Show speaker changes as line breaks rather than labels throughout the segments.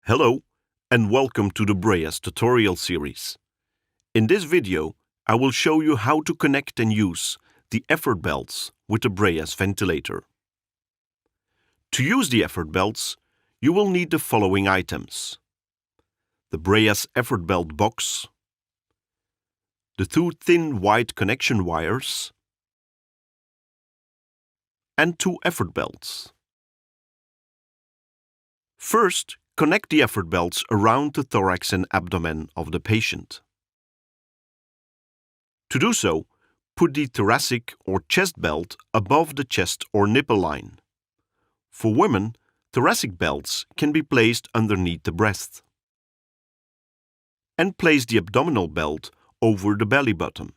Hello, and welcome to the Breas tutorial series. In this video, I will show you how to connect and use the effort belts with the Breas ventilator. To use the effort belts, you will need the following items: the Breas effort belt box, the two thin white connection wires, and two effort belts. First, connect the effort belts around the thorax and abdomen of the patient. To do so, put the thoracic or chest belt above the chest or nipple line. For women, thoracic belts can be placed underneath the breast. And place the abdominal belt over the belly button.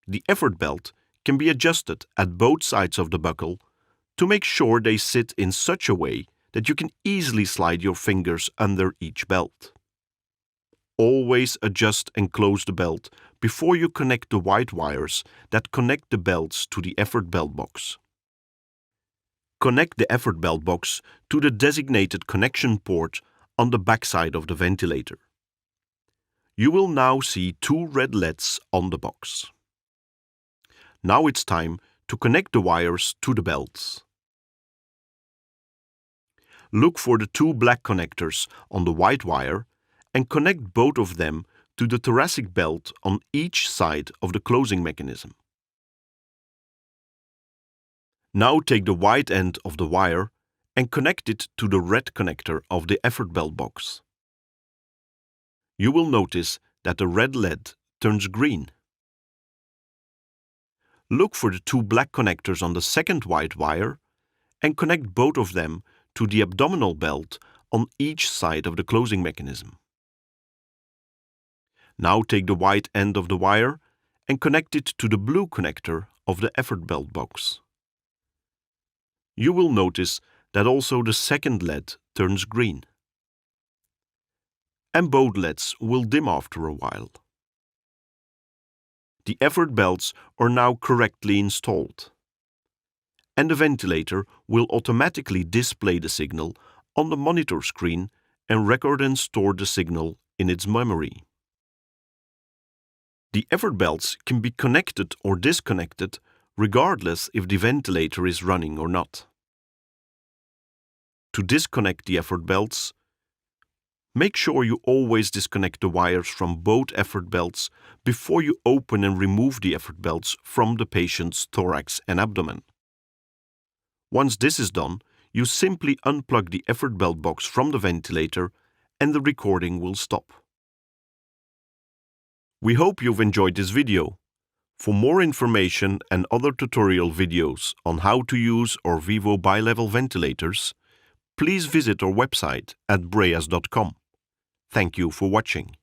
The effort belt can be adjusted at both sides of the buckle to make sure they sit in such a way that you can easily slide your fingers under each belt. Always adjust and close the belt before you connect the white wires that connect the belts to the effort belt box. Connect the effort belt box to the designated connection port on the backside of the ventilator. You will now see two red LEDs on the box. Now it's time to connect the wires to the belts. Look for the two black connectors on the white wire and connect both of them to the thoracic belt on each side of the closing mechanism. Now take the white end of the wire and connect it to the red connector of the effort belt box. You will notice that the red LED turns green. Look for the two black connectors on the second white wire and connect both of them to the abdominal belt on each side of the closing mechanism. Now take the white end of the wire and connect it to the blue connector of the effort belt box. You will notice that also the second LED turns green. And both LEDs will dim after a while. The effort belts are now correctly installed. And the ventilator will automatically display the signal on the monitor screen and record and store the signal in its memory. The effort belts can be connected or disconnected regardless if the ventilator is running or not. To disconnect the effort belts, make sure you always disconnect the wires from both effort belts before you open and remove the effort belts from the patient's thorax and abdomen. Once this is done, you simply unplug the effort belt box from the ventilator and the recording will stop. We hope you've enjoyed this video. For more information and other tutorial videos on how to use our Vivo bi-level ventilators, please visit our website at breas.com. Thank you for watching.